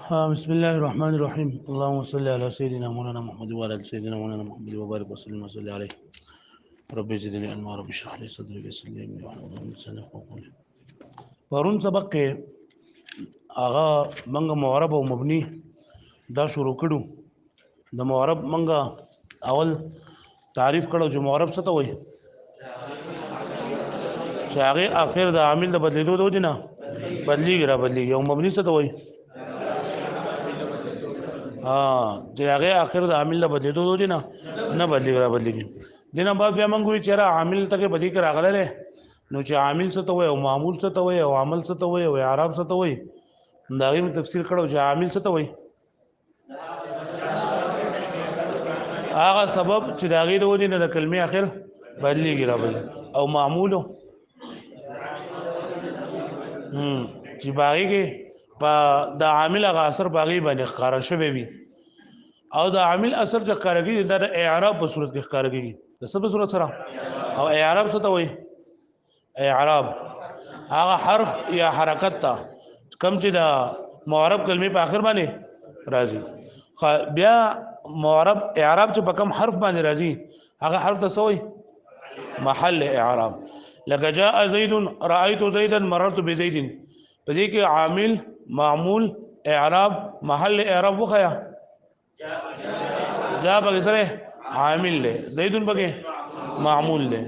بسم الله الرحمن الرحيم اللهم صل على سيدنا مولانا محمد وعلى ال سيدنا مولانا محمد وبارك وسلم وصل عليه ربي زدني علما ربي اشرح لي صدري ويسر لي امري واحلل عقدة من لساني يفقهوا قولي. پرون سبق کې هغه منګه معرب او مبني دا شروع کړو. د معرب منګه اول تعریف کړو چې معرب څه ته وایي، چې هغه اخر د عامل د بدلیدو د وجه نه بدلیږي را بدلیږي. او مبني څه ته وایي، چې هغه اخر د عامل د بدلیدو د وجه نه بدلیږي را بدلیږي. دینه بعد بیا موږ وی چې را عامل ته بدی کې راغله، نو چې عامل څه ته وایي او معمول څه ته وایي او عمل څه ته وایي او اعراب څه ته وایي، دا غي تفصیل کړو. چې عامل څه ته وایي، هغه سبب چې دا غي د وجه نه د کلمې اخر بدلیږي را بدلیږي. او معمول چې باغی کې په د عامل هغه اثر باغی باندې ښکارا شوی وي، او د عامل اثر چې ښکارږي د اعراب په صورت کې ښکارږي. د څه په صورت سره؟ او اعراب څه ته وایي؟ اعراب هغه حرف یا حرکت ته کم چې د معرب کلمې په اخر باندې راځي. بیا معرب اعراب چې په کم حرف باندې راځي هغه حرف ته څه وایي؟ محل اعراب. لکه جاء زید، رأيت زيدا، مررت بزيد. په دې کې عامل، معمول، اعراب، محل اعراب وخیا. جاء بګه سره عامل له، زید بګه معمول له،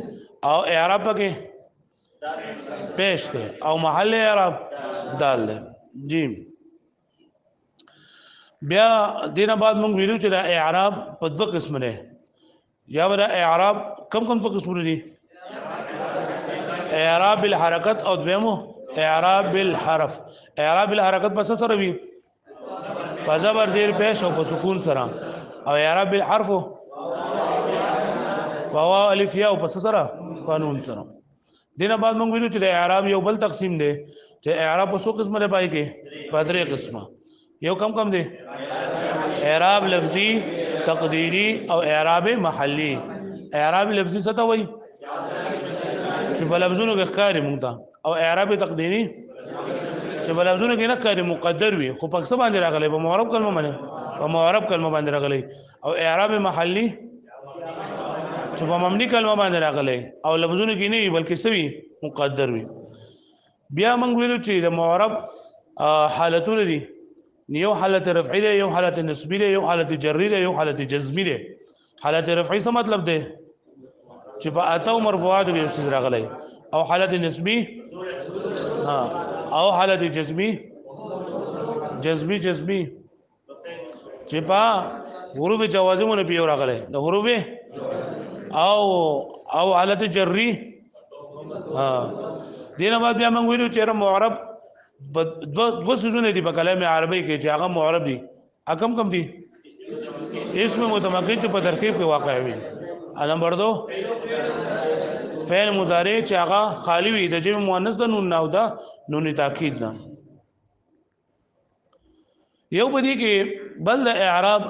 او اعراب بګه پیش ته، او محل اعراب دال له. جی بیا دینه بعد موږ ویلو چې د اعراب په دوه قسم نه، یا د اعراب کم څه قسم دي؟ اعراب بالحرکت او دویمو اعراب بالحرف. اعراب بالحرکت پس سره وي په زبر زیر پیش او په سکون سره، او اعراب بالحرف واو الف یا او پس سره قانون سره. دینه بعد موږ ویلو چې د اعراب یو بل تقسیم دی، چې اعراب په څو قسمه دی پای کې؟ په درې قسمه. یو کم دی؟ اعراب لفظي، تقديري او اعراب محلي. اعراب لفظي څه ته وایي؟ چې په لفظونو کې ښکاري مونږ ته. او اعراب تقديري چې په لفظونو کې نه ښکاري، مقدر وي خو په څه باندې راغلي؟ په معرب کلمه باندې، په معرب کلمه باندې راغلي. او اعراب محلي چې په مبني کلمه باندې راغلي او لفظونو کې نه وي بلکې سوي مقدر وي. بیا موږ ویلو چې د معرب حالتونه دي، یو حالت رفعی ده، یو حالت نسبی ده، یو حالت جری ده، یو حالت جزمی ده. حالت رفعی څه مطلب ده؟ چې په اتو مرفوعات کې څه راغلي. او حالت نسبی او حالت جزمی چې په حروف جوازمونه پیو راغلي د حروف. او حالت جری. دینه بعد بیا موږ ویلو چې معرب دو سيزونه دي په کلام عربی کې چې هغه معرب دي. کم دي؟ اسم متمکن چې په ترکیب کې واقع وي. نمبر 2 فعل مضارع چې هغه خالی وي د جمع مؤنث د نون نه او د نون تاکید نه. یو بدی کې بل د اعراب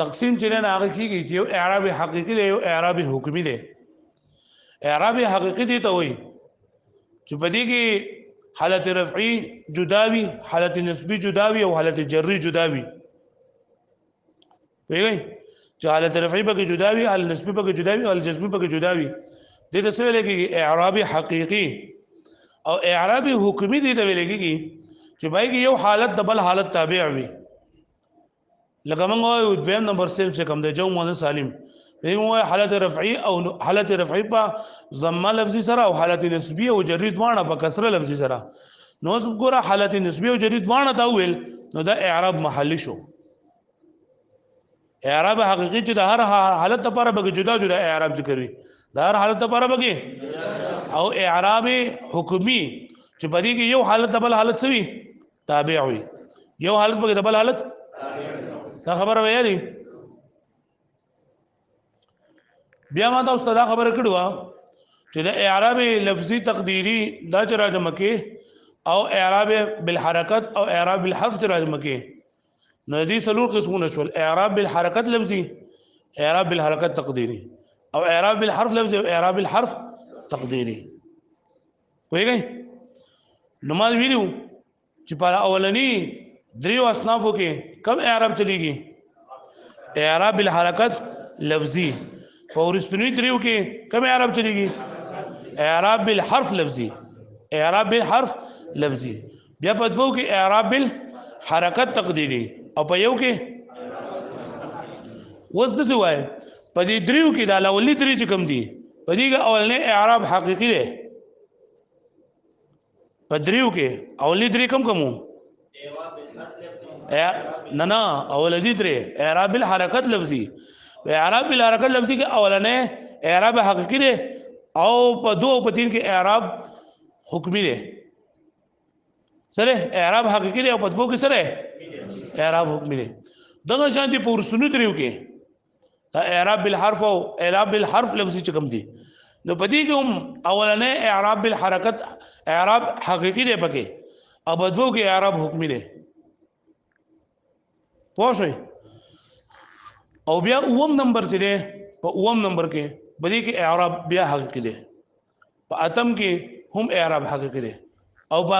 تقسیم چې نه هغه کیږي چې یو اعراب حقيقي دی، یو اعراب حکمی دی. اعراب حقيقي دی ته وایي چې بدی کې حالت رفعی جداوی، حالت نسبی جداوی، او حالت جری جداوی. ویږي چې حالت رفعی به جداوی، حالت نسبی به جداوی، او حالت جزمی به جداوی. دې ته څه ویل کېږي؟ اعراب حقيقي. او اعراب حکمی دې ته ویل کېږي چې بای کې یو حالت د بل حالت تابع وي. لکه موږ وایو دویم نمبر سے کم دی جو مؤنث سالم، موږ حالت رفعی او حالت رفعی په ضمه لفظي سره، او حالت نسبی او جری دواړه په کسره لفظي سره. نو ګوره حالت نسبی او جری دواړه تا ویل، نو دا اعراب محلی شو. اعراب حقيقي چې د هر حالت لپاره به جدا اعراب ذکر وي، د هر حالت لپاره به. او اعراب حکمی چې په دې کې یو حالت د بل حالت سوي تابع وي، یو حالت به د بل حالت. دا خبره ویلې. بیا ما تاسو ته دا خبره کړو چې د اعراب لفظي تقديري دا چې راځم کې، او اعراب بالحرکت او اعراب بالحرف چې راځم کې. نو دې څلور قسمونه شول: اعراب بالحرکت لفظي، اعراب بالحرکت تقديري، او اعراب بالحرف لفظي، او اعراب بالحرف تقديري. وایي نو ما ویلو چې په اولنی دریو اصنافو کې کم اعراب چلیږي اعراب بالحرکت لفظي په ورستنی دریو کې کم اعراب چلیږي اعراب بالحرف لفظي اعراب بالحرف لفظي بیا په دوو کې اعراب بالحرکت تقديري او په یو کې وس د څه وای په دې دریو کې دا اولي درې چې کم دي په دې کې اولنې اعراب حقيقي دی په دریو کې اولي درې کم کوم نه اول دي درې اعراب بالحرکت لفظي اعراب بالحرکت لفظي کې اولنې اعراب حقيقي دی او په دوه په تین کې اعراب حکمی دی سره اعراب حقيقي دی او په دوه کې سره اعراب حکمی دی دغه شان دي په ورسونو دریو کې اعراب بالحرف او اعراب بالحرف لفظي چې کوم دي نو په دې کې هم اولنې اعراب بالحرکت اعراب حقيقي دی پکې او په دوه کې اعراب حکمی دی پوه شئ او بیا اوم نمبر ته دی په اوم نمبر کې بلې کې اعراب بیا حقيقي دی په اتم کې هم اعراب حقيقي دی او په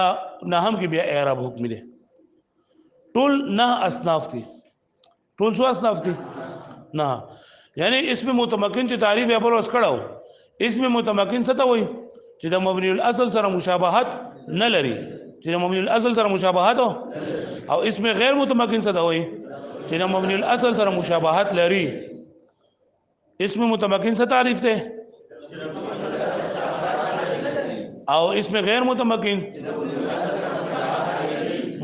نهم کې بیا اعراب حکمی دی ټول نه اصناف دي ټول څو اصناف دي نه یعنی اسم متمکن چې تعریف یې په لوس کړو اسم متمکن څه ته وایي چې د مبني الاصل سره مشابهت نه لري چې د مبني الاصل سره مشابهت او اسم غیر متمکن څه ته وایي چې د مبني الاصل سره مشابهت لري اسم متمکن څه تعریف ده او اسم غیر متمکن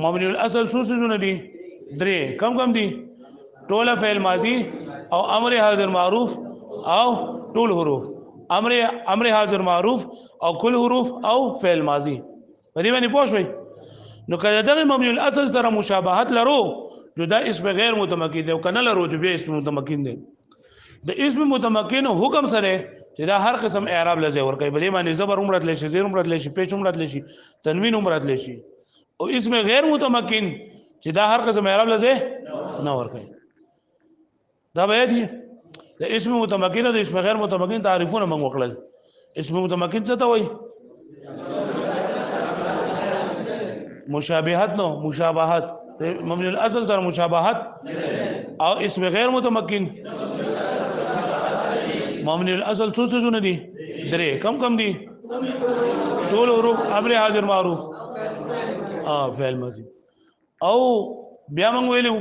مبني الاصل څه څه دي درې کم دي ټول فعل ماضی او امر حاضر معروف او ټول حروف امر حاضر معروف او کل حروف او فعل ماضی په دې باندې پوه شئ نو کله دغه مبني الاصل سره مشابهت لرو جدا اسم غیر متمکن دی او کنه لرو چې به اسم متمکن دی د اسم متمکن حکم سره چې دا هر قسم اعراب لزه ور کوي بلې باندې زبر عمرت لشي زیر عمرت لشي پیچ عمرت لشي تنوین عمرت لشي او اسم غیر متمکن چې دا هر قسم اعراب لزه نه ور کوي دا به دي د اسم متمکن او د اسم غیر متمکن تعریفونه موږ وکړل اسم متمکن څه ته وایي مشابهت نو مشابهت مبني الاصل سره مشابهت او اسم غیر متمکن مبني الاصل څه څه دي درې کم دي ټول حروف امر حاضر معروف فعل ماضی او بیا موږ ویلو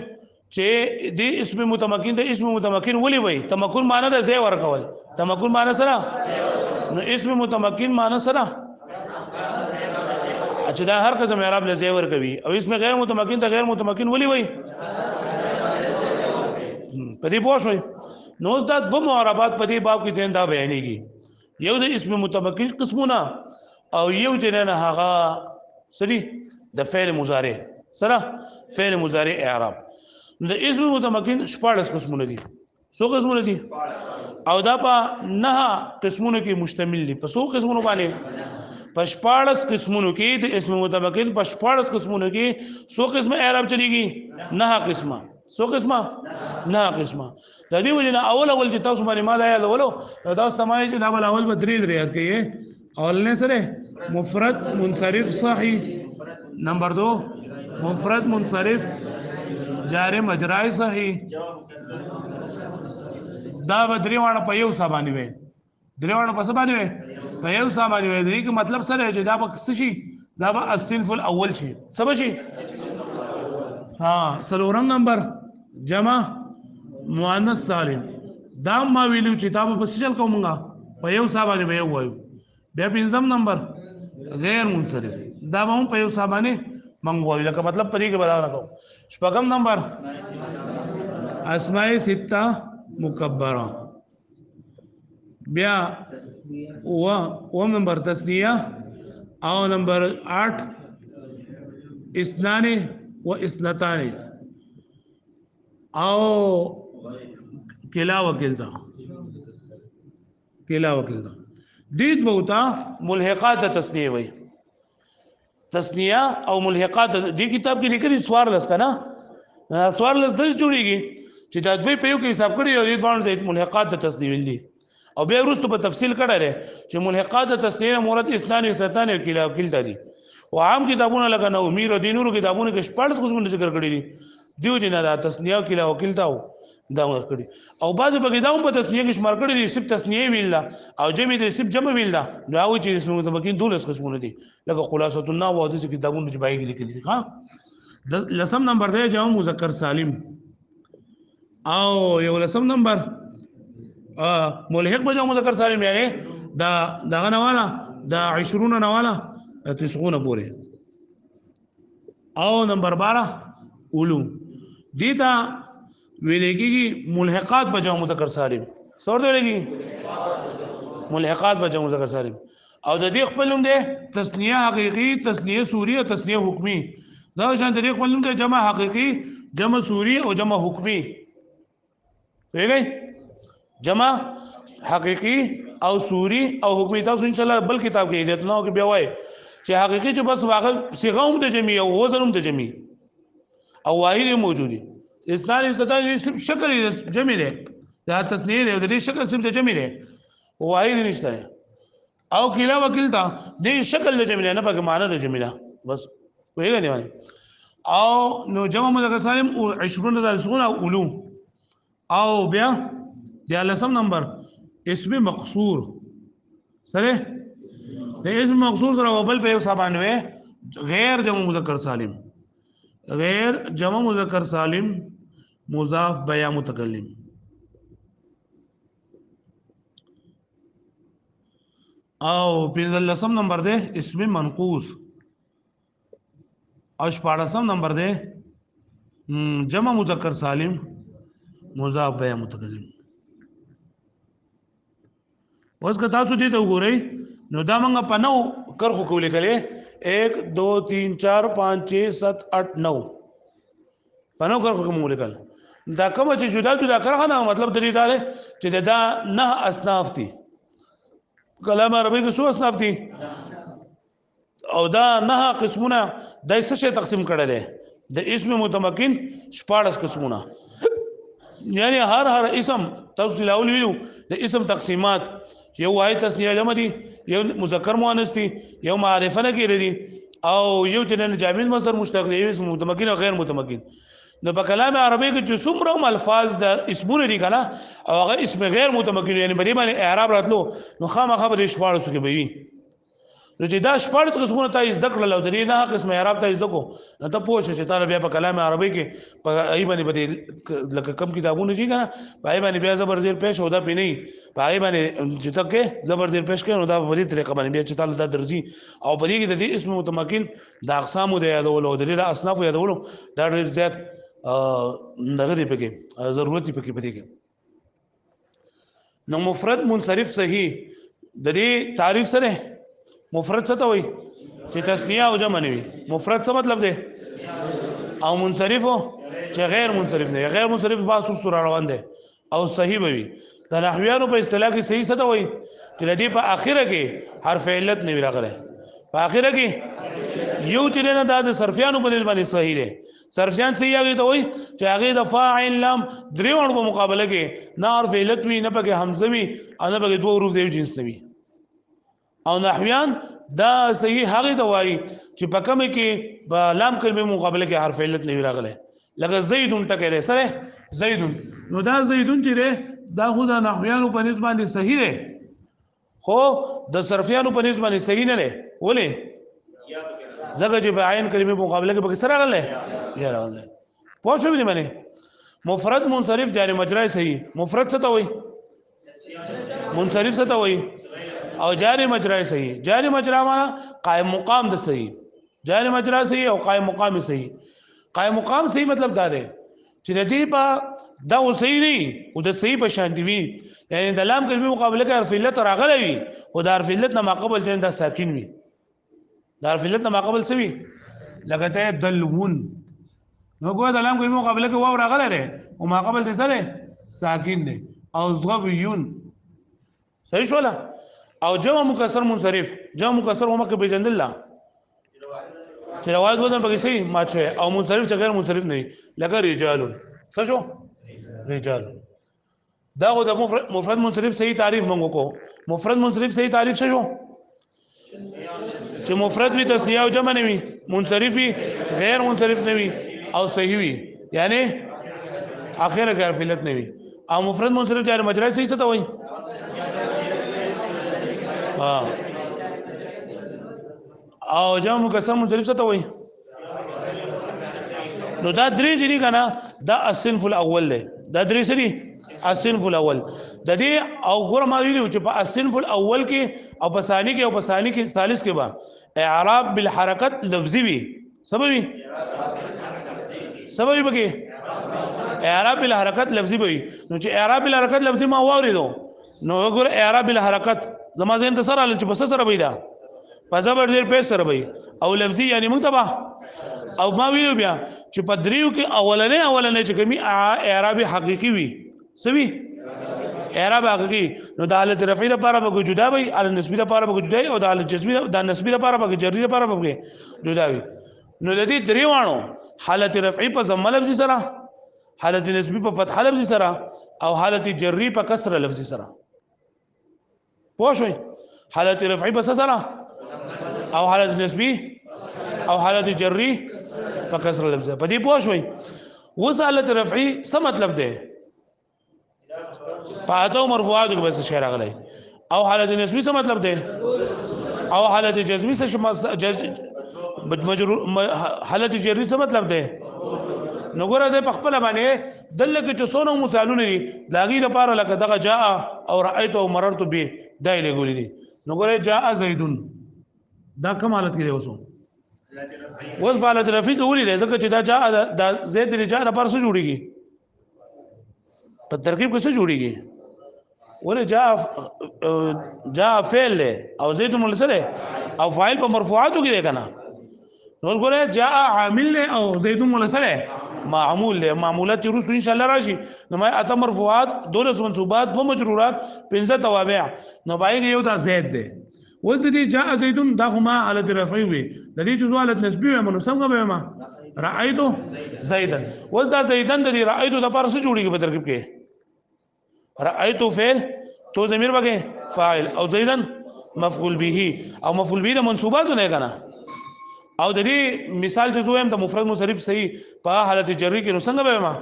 چې د اسم متمکن د اسم متمکن ولي وای تمکن معنی د ځای ورکول تمکن معنی سره نو اسم متمکن معنی سره اچھا دا هر قسم اعراب له ځای ورکوي او اسم غیر متمکن ته غیر متمکن ولي وای په دې پوه شئ نو دا دو معربات په دې باب کې دا بیانېږي یو د اسم متمکن قسمونه او یو د نه هغه سری د فعل مضارع سره فعل مضارع اعراب د اسم متمکن 14 قسمونه دي څو قسمونه دي او دا په نه قسمونه کې مشتمل دي په څو قسمونه باندې په 14 قسمونو کې د اسم متمکن په 14 قسمونو کې څو قسمه اعراب چلیږي نه قسمه څو قسمه نه قسمه د دې وجه نه اول چې تاسو باندې ما دا یاد ولو دا استعمال چې دا اول به درې یاد کړئ اول نه سره مفرد منصرف صحیح نمبر 2 مفرد منصرف جار مجرای صحیح دا بدریوانه په یو سبانه وي دریوانه په سبانه وي په یو سبانه وي دغه مطلب سره چې دا به څه شي دا به الصنف الاول شي سب شي سلورم نمبر جمع مؤنث سالم دا ما ویلو چې دا په سجل کومه په یو سبانه به وایو بیا پنځم نمبر غیر منصرف دا به هم په یو سبانه منغوي لکه مطلب پرې کې بدل راکو شپږم نمبر اسماء سته مکبره بیا و نمبر تسنیه او نمبر 8 اثنان و اثنتان او کلا وکلتا دید ووتا ملحقات تسنیه وي تسنیه او ملحقات دې کتاب کې لیکلي سوارلس کنه سوارلس د جوړیږي چې دا دوی په یو کې حساب کړی او دې باندې ملحقات د تسنیه ویل دي او بیا وروسته په تفصیل کړه چې ملحقات د تسنیه مراد اثنان او اثنتان او کلا دي عام کتابونه لکه نومیر او د نورو کتابونه کې شپږ قسمونه ذکر کړی دي دیو جنا دا تسنیه کله وکیلتاو دا کړی او بعض په کې دا په تسنیه کې شمار کړی دي سب تسنیه ویل او جمع دي سب جمع ویل نو هغه چې اسمه متمکن دولس قسمونه دي لکه خلاصۃ النحو او د کتابونو چې بایګ لیکلي دي ها لسم نمبر دی جمع مذکر سالم او یو لسم نمبر ملحق به جمع مذکر سالم یعنی دا دغه نواله دا 20 نواله 90 پورې او نمبر 12 علوم دیتا ویلېږي ملحقات به جمع مذکر سالم څور دی لګي ملحقات به جمع مذکر سالم او د دې خپل نوم دی تسنیه حقيقي تسنیه سوری او تسنیه حکمی دا شان د دې خپل نوم دی جمع حقيقي جمع سوری او جمع حکمی ویلې جمع حقيقي او سوری او حکمی تاسو ان شاء الله بل کتاب کې دې نو کې بیا وای چې حقيقي چې بس واغ صيغه هم د جمع او وزن هم د جمع او واحد موجودي اسناد استدلال شکل جمع دی دا تسنیه دی د دې شکل سم د جمع دی واحد نشته او کلا وکیلتا دې شکل د جمع نه پکې معنی د جمع بس ویل نه او نو جمع مذکر سالم 20 د علوم او بیا د لسم نمبر اسم مقصور سره د اسم مقصور سره وبل په 97 غیر جمع مذکر سالم غیر جمع مذکر سالم مضاف بیا متکلم او پنځلسم نمبر ده اسم منقوص او شپاړسم نمبر ده جمع مذکر سالم مضاف بیا متکلم اوس که تاسو دې ته وګورئ نو دا موږ په نو کرخو کولې کله 1 2 3 4 5 6 7 8 9 په نو کرخو کوم ولیکل دا کوم چې جدا جدا کرخه نه مطلب د دې دا چې دا نه اصناف دي کلام عربی کې څو اصناف دي او دا نه قسمونه د څه شي تقسیم کړل د اسم متمکن 14 قسمونه یعنی هر اسم تفصیل اول ویلو د اسم تقسیمات یو واحد تسنیه جمع دي یو مذکر مؤنث دي یو معرفه نه کېږي دي او یو چې جامد مصدر مشتق دی یو اسم متمکن او غیر متمکن نو په کلام عربی کې چې څومره الفاظ د اسمونه دي کنه او هغه اسم غیر متمکن یعنی بری باندې اعراب راتلو نو خامخا به شپږ سو کې به وي نو چې دا شپږ قسمونه ته زده کړل او د دې نه قسم اعراب ته زده کو نو ته پوه چې تعالی بیا په کلام عربی کې په ای باندې بده لکه کم کتابونه دي کنه پای باندې بیا زبر زیر پیش هودا پی نه پای باندې چې تک زبر زیر پیش کړي نو دا په دې طریقه باندې بیا چې تعالی دا درځي او په دې کې د دې اسم متمکن د اقسام د یادولو د دې اصناف یادولو دا ډېر زیات دغه دی پکې ضرورت پکې پدې کې نو مفرد منصرف صحیح د دې تعریف سره مفرد څه ته وایي چې تسنیه او جمع نه وي مفرد څه مطلب دی او منصرف چې غیر منصرف نه غیر منصرف با سور روان دی او صحیح به وي د نحویانو په اصطلاح کې صحیح څه ته وایي چې د دې په اخره کې حرف علت نه وي راغلی په اخره کې یو چې نه د صرفیانو په نسبت باندې صحیح دی صرفیان صحیح هغه ته وایي چې هغه د فاعل لام دریوڼ په مقابله کې نه حرف علت وي نه پکې حمزه وي او نه پکې دوه حروف دی جنس نه وي او نحویان دا صحیح هغه ته وایي چې په کومه کې په لام کلمې مقابله کې حرف علت نه وي راغلی لکه زیدون ټکی دی سره زیدون نو دا زیدون چې دی دا خو د نحویانو په نسبت باندې صحیح دی خو د صرفیانو په نسبت باندې صحیح نه دی ولې زګه چې په عین کلمې مقابله کې به سره راغلی یا راغلی پوه شو دې باندې مفرد منصرف جاری مجرا صحیح مفرد څه ته وایي منصرف څه ته وایي او جاری مجرا صحیح جاری مجرا معنا قائم مقام د صحیح جاری مجرا صحیح او قائم مقام صحیح قائم مقام صحیح مطلب دا دی چې د دې په دا صحیح نه او د صحیح په شان دی وی یعنی د لام کلمې مقابله کې حرف علت راغلی وي او د حرف علت نه ماقبل چې دا ساکن وي د حرف علت نه ماقبل څه وي لکه ته دلون نو ګو د لام کلمې مقابله کې واو راغلی دی او ماقبل څه سره ساکن دی او زغبیون صحیح شولا او جمع مکسر منصرف جمع مکسر هم کې بجند الله چې روایت وزن پکې صحیح ماچه او منصرف چې غیر منصرف نه لکه رجال څه شو رجال دا غو د مفرد منصرف صحیح تعریف منغو کو مفرد منصرف صحیح تعریف څه شو چې مفرد وي تسنیه او جمع نه وي منصرف وي غیر منصرف نه وي او صحیح وي یعنی اخر غیر فعلت نه وي او مفرد منصرف جار مجرور صحیح څه ته وایي او جمع مکسر منصرف څه ته وایي نو دا درې دي کنه دا الصنف الاول دی دا درې سری الصنف الاول د دې او ګور ما ویلو چې په الصنف الاول کې او په ثاني کې او په ثاني کې ثالث کې با اعراب بالحرکت لفظي وي سبب بګي اعراب بالحرکت لفظي وي نو چې اعراب بالحرکت لفظي ما واوریدو نو ګور اعراب بالحرکت زما زين ته سره چې بس سره وي دا په زبر ډیر په سره وي او لفظي یعنی متبع او ما ویلو بیا چې په دریو کې اولنې چې کومي اعراب حقيقي وي سوي اعراب حقيقي نو د حالت رفعي لپاره به جدا وي او نسبي لپاره به جدا او د حالت جزمي د نسبي لپاره به جري لپاره به جدا وي نو د دې دریوانو حالت رفعي په ضم لفظي سره حالت نسبي په فتح لفظي سره او حالت جري په کسر لفظي سره پوه شئ حالت رفعي په سره او حالت نسبي او حالت جري په کسر لفظي په دې پوه شئ وس حالت رفعي څه مطلب ده پاتو مرفوعات کې بس شعر غلي او حالت نسبی څه مطلب ده او حالت جزمی څه مجرور حالت جری څه مطلب ده نو ګوره ده په خپل باندې دله کې چې څونه مثالونه دي لاغي لپاره لکه دغه جاء او رأيت او مررت به دایله ګولې دي نو ګوره جاء زیدون دا کوم حالت کې دی وسو اوس په حالت رفیع کې ولې ځکه چې دا جاء د زید لري لپاره څه جوړیږي په ترکیب کې څه جوړیږي ولې جاء فعل له او زید ملسله او فاعل په مرفوعاتو کې دی کنه نو ګوره جاء عامل له او زید ملسله معمول له معمولات چې رسو ان شاء الله راشي نو ما اته مرفوعات دولس منصوبات و مجرورات پنځه توابع نو باید یو دا زید دی ول دې جاء زید دا هما حالت رفعي وي د دې چې حالت نسبي وي منصب به ما رأيت زيدا ول دا زيدن د رأيت د پر څه جوړیږي په ترکیب کې رأيت فعل تو ضمیر بګه فاعل او زيدا مفعول به او مفعول به د منصوبات نه کنه او د دې مثال چې زویم د مفرد منصرف صحیح په حالت جری کې نو څنګه به ما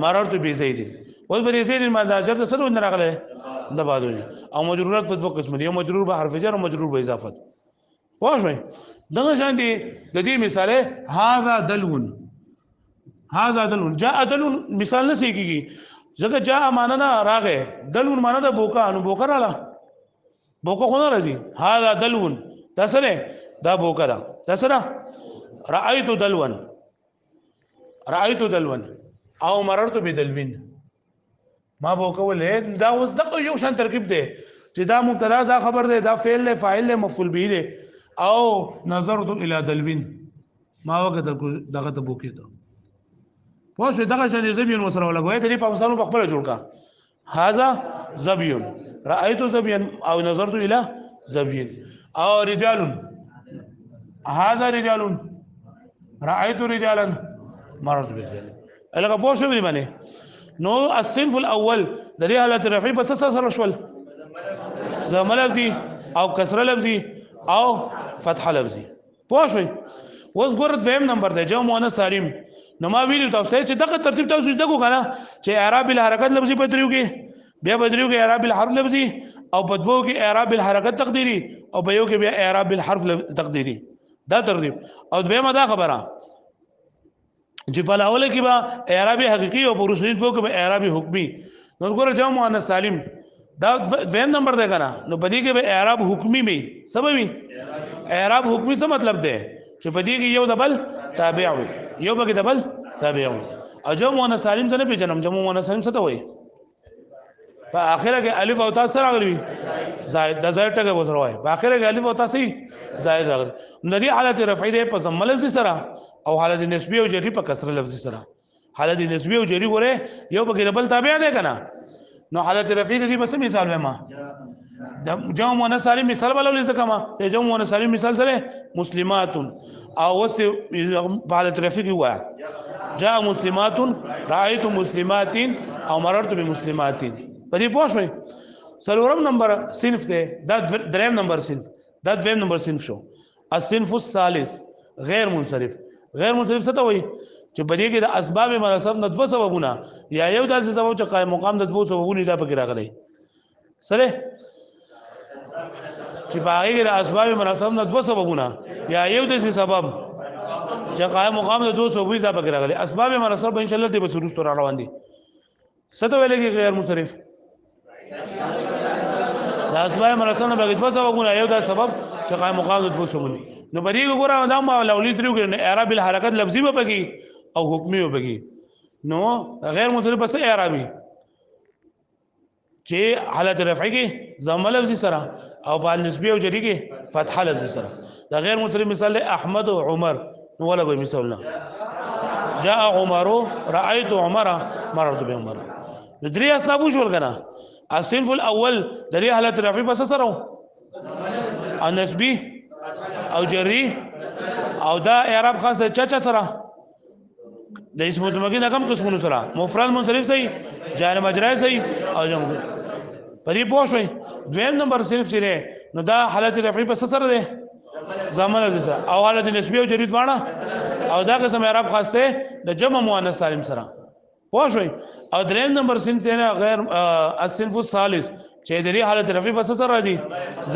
مررت بزيد ول بر زيد ما دا جر سره نه راغله د بعدو او مجرورات په دوه قسم دي یو مجرور به حرف جر او مجرور به اضافت واښوي دغه شان دي د دې مثاله هذا دلون جاء دلون مثال نه سيږي ځکه جاء معنا نه راغې دلون معنا د بوکا نو بوکا رااله بوکا خو نه راځي هذا دلون دا سره دا بوکا دا سره رأيت دلون او مررت بدلوین ما بوکا ولې دا اوس د یو شان ترکیب دی چې دا مبتدا دا خبر دی دا فعل له فاعل له مفعول به دی او نظرت الى دلوین ما وګت دغه ته بوکې ته پوه دغه شان زبیون وسره لګوي ته په مثالو په خپل جوړ کا هاذا زبیون رأيت زبیون او نظرت الى زبیون او رجال هاذا رجال رأيت رجالا مررت برجال الګه پوه شو دی باندې نو الصنف الاول د دې حالت رفعي بس سره شول ضم لفظي او کسر لفظي او فتح لفظي پوه شو اوس ګور دویم نمبر دی جمع مؤنث سالم نو ما ویلو تاسو چې دغه ترتیب تاسو زده کو کنه چې اعراب الحرکت لفظي بدریو کې بیا بدریو کې اعراب الحرف لفظي او په دوو کې اعراب الحرکت تقديري او په یو کې بیا اعراب الحرف تقديري دا ترتیب او دویمه دا خبره چې په الاول کې به اعراب حقيقي او په رسمي په کې به اعراب حکمي نو ګور جمع مؤنث سالم دا دویم نمبر دی کنه نو په دې کې به اعراب حکمي وي سبب وي اعراب حکمي څه مطلب دی چې په دې کې یو دبل تابع وي یو به دبل تابع وي او جمع مؤنث سالم څه نه پیژنم جمع مؤنث سالم څه ته وایي په اخره کې الف او تا سره راغلي زائد د زائد ټکي وسره وایي په اخره کې الف او تا سي زائد راغلي د دې حالت رفعي ده په ضم لفظي سره او حالت نسبي او جري په کسر لفظي سره حالت نسبي او جري ګوره یو به دبل تابع ده کنه نو حالت رفعي دي بس مثال وما جمع مؤنث سالم مثال ولول ځکه ما جمع مؤنث سالم مثال سره مسلمات او وست حالت رفعي هوا جاء مسلمات رايت مسلمات او مررت بمسلمات په دې پوه شئ څلورم نمبر صنف ده دا دریم نمبر صنف دا دویم نمبر صنف شو. الصنف الثالث غیر منصرف. غیر منصرف څه ته وایي چې په دې کې د اسباب منصرف نه دوه سببونه یا یو داسې سبب چې قائم مقام د دوه سببونو دا پکې راغلي سره چې په هغه کې د اسباب منصرف نه دوه سببونه یا یو داسې سبب چې قائم مقام د دوه سببونو دا پکې راغلي. اسباب منصرف ان شاء الله دې به سروس تر روان دي. څه ته ویل کې غیر منصرف د اسباب منصرف نه بغیر دوه سببونه یو دا سبب چې قائم مقام د دوه سببونو نو په دې وګوره دا ما لولې تریو کې اعراب الحرکت لفظي به پکې او حکمی به پکې نو غیر منصرف پس اعرابي چې حالت رفعي کې ضمه لفظي سره او په نسبي او جری کې فتحه لفظي سره. دا غیر منصرف مثال احمد او عمر نو ولا به مثال نه جاء عمر رايت عمر مررت بعمر. درې اسناب شول کنه. الصنف الاول د دې حالت رفعي پس سره او نسبي او جری او دا اعراب خاص چا سره د اسم متمکن کم قسمونو سره مفرد منصرف صحیح جار مجرور صحیح او جمع پدې پوه شئ. دویم نمبر صرف سره نو دا حالت رفعي پس سره ده زمانه ده او حالت نسبی او جری دواړه او دا قسم اعراب خاص ده د جمع مؤنث سالم سره پوه شئ. او دریم نمبر صنف نه غیر الصنف الثالث چې د دې حالت رفعي پس سره دي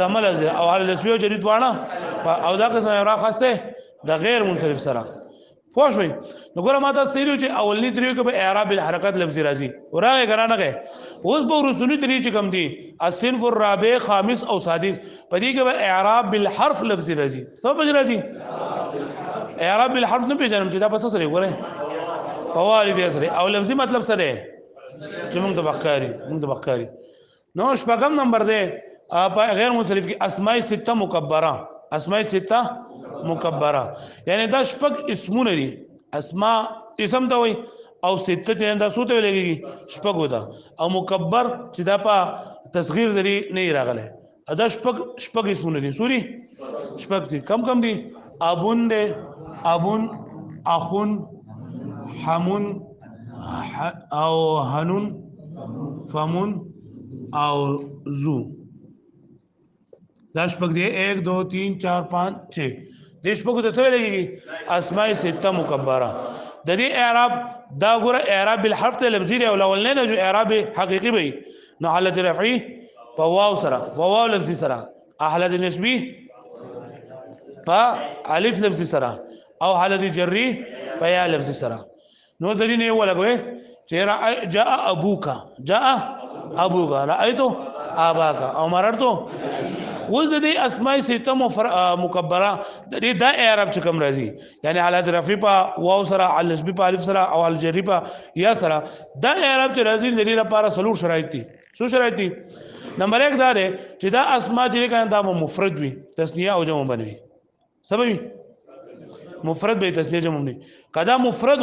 زمانه ده او حالت نسبی او جری دواړه او دا قسم اعراب خاص ده د غیر منصرف سره پوه شئ. نو ګوره ما تاسو ته ویلو چې اولنی طریقې کې به اعراب الحرکت لفظي راځي ورغه ګرانه اوس به رسولي طریقې چې کوم دي الصنف الرابع خامس او سادس په دې کې به اعراب بالحرف لفظي راځي. سبب راځي اعراب بالحرف نه پیژنم چې دا پس سره ګوره قوالی دې سره او لفظي مطلب سره چې موږ د بخکاری نو شپږم نمبر ده په غیر منصرف کې اسماء سته مکبره. اسماء سته مکبره یعنی دا شپږ اسمونه دي. اسماء اسم ته وای او سته ته دا سوته ولګي شپږ ودا او مکبر چې دا په تصغیر ذری نه راغله. دا شپږ اسمونه دي. سوري شپږ دي. کم دي ابون ده ابون اخون حمون او حنون فمون او زو. دا شپږ دي 1 2 3 4 5 6 د شپږو ته څه لګي اسماء سته مکبره. د دې اعراب دا ګوره اعراب بالحرف ته لفظي دی او الاولنی نه جو اعراب حقيقي وي نو حالت رفعي په واو سره واو لفظي سره حالت نسبي په الف لفظي سره او حالت جري په یا لفظي سره. نو د دې نه ولګوي چې جاء ابوك رايت اباك او مررت. وز د دې اسماء سته مکبره د دې دا اعراب چې کوم راځي یعنی حالت رفعي په واو سره على نسبي په الف سره او الجري په یا سره دا اعراب چې راځي د دې لپاره څلور شرایط دي. څو شرایط دي؟ نمبر 1 دا دی چې دا اسماء چې کنه دا مفرد وي تثنیه او جمع بنوي. سبب مفرد به تثنیه جمع نه کدا مفرد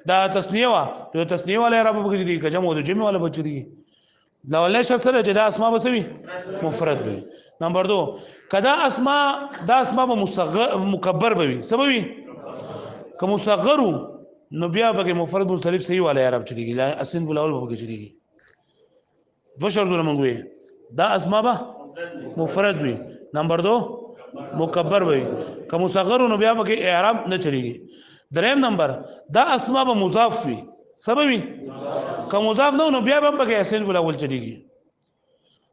دا تثنیه وا ته تثنیه ولا اعراب بګري کې جمع او جمع ولا بچري دا ولې شرط سره چې دا اسماء بسوي مفرد وي. نمبر 2 کدا اسماء دا اسماء مصغر مکبر بوي سبب که مصغر نو بیا به مفرد منصرف صحیح ولا اعراب چلیږي لا اسن الاول به چلیږي. دو شرطونه مونږ دا اسماء به مفرد وي. نمبر 2 مکبر وي که مصغر نو بیا به اعراب نه چلیږي. دریم نمبر دا اسماء به مضاف وي سبب که مضاف نو بیا به به اسن الاول چلیږي.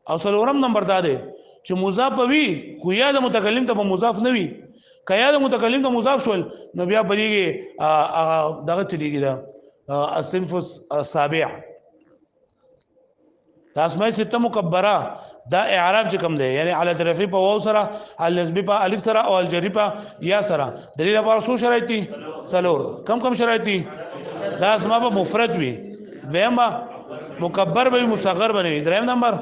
او څلورم نمبر دا دی چې مضاف وي خو یا د متکلم ته مضاف نه وي که یا د متکلم ته مضاف شول نو بیا بلیږي دغه چلیږي دا الصنف السابع. دا اسماء سته مکبره دا اعراب چې کوم دی یعنی حالت رفعي په واو سره حالت نسبي په الف سره او الجري په یا سره دلیل لپاره څو شرایط دي؟ څلور. کم شرایط دي؟ دا اسماء به مفرد وي ویم مکبر به مصغر بنوي. دریم نمبر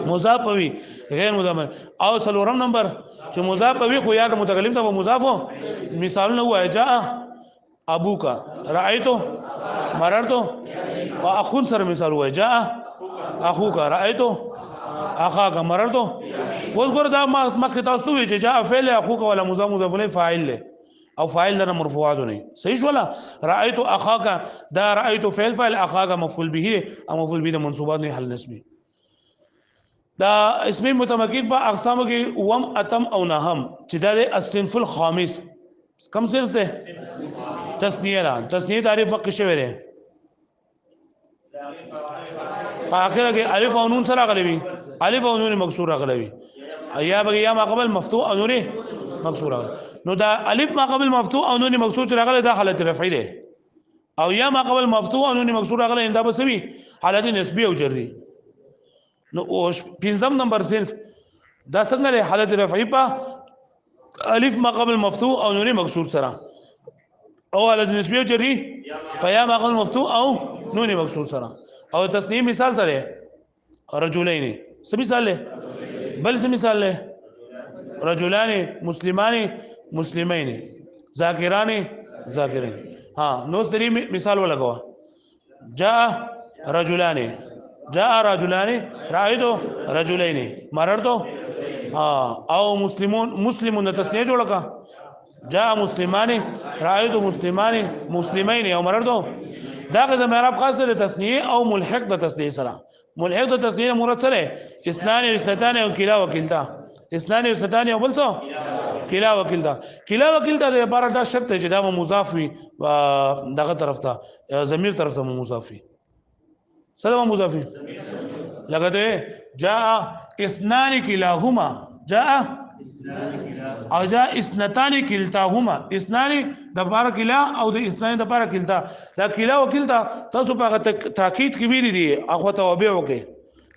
مضاف وي غیر مضاف او څلورم نمبر چې مضاف وي خو یا د متکلم ته مضاف مثالونه وایي جاء ابوك رايت مررت واخون سره مثال وایي جاء اخوك رايت اخاك مررت. اوس ګور دا مخکې تاسو وی چې جاء فعل اخوك ولا مضاف له فاعل له او فاعل لنا مرفوعات نه صحیح ولا رايت اخاك دا رايت فعل اخاك مفعول به او مفعول به منصوبات نه حل نسبي. دا اسم متمکن په اقسامو کې وم اتم او نهم چې دا د الصنف الخامس کم صنف ده تسنیه را تسنیه تعریف پکې شوی دی په اخره کې الف او نون سره غلوي الف او نون مکسور غلوي یا بګي یا ما قبل مفتوح او نون مکسور نو دا الف ما قبل مفتوح او نون مکسور چې راغله دا حالت رفعی ده او یا ما قبل مفتوح او نون مکسور راغله دا بسوي حالت نسبی او جری نو پنځم نمبر صنف دا څنګه له حالت رفعی په الف ما قبل مفتوح او نون مکسور سره او حالت نسبی او جری په یا ما قبل مفتوح او نون مکسور سره او تسنیه مثال سره رجلین څه مثال له بل څه مثال له رجلان مسلمان مسلمین ذاکران ذاکرین ها نو ستري مثال ولګوا جاء رجلان جاء رجلان رأيت رجلين مررت او مسلمون تسنیه جوړه کا جاء مسلمان رأيت مسلمان مسلمين او مررت دا غزه معرب خاصه د تسنیه او ملحق د تسنیه سره ملحق د تسنیه مراد سره اثنان و اثنتان او کلا وکلتا اثنان و اثنتان او بل څه کلا وکلتا کلا وکلتا د لپاره دا شرط چې دا مضاف وي دغه طرف ته ضمیر طرف ته مضاف وي سلام مضاف لګته جاء اثنان کلاهما جاء او جاء اثنتان کلتاهما اثنان د بار کلا او د اثنان د بار کلتا دا کلا او کلتا تاسو په تاکید کې ویلي دي اخو توابع وکي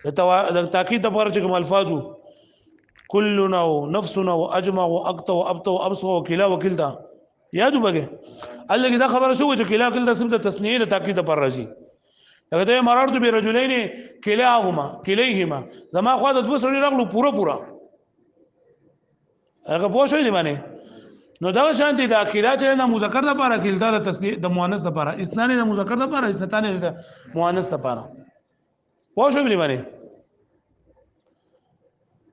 د تاکید د بار چې کوم الفاظو كلنا ونفسنا واجمع واقطع وابطع وابصر وكلا وكلتا یادو بګه الله دا خبره شو چې کلا کلتا سم د تسنیه د تاکید پر راځي لکه مررت برجلین کلاهما کلیهما زما خو د دوه سړي راغلو پورا هغه پوه شوی دی باندې نو دا شانتي د کلا چې د مذکر لپاره کلتا د تسنیه د مؤنث لپاره اثنان د مذکر لپاره اثنتان د مؤنث لپاره پوه شوی دی باندې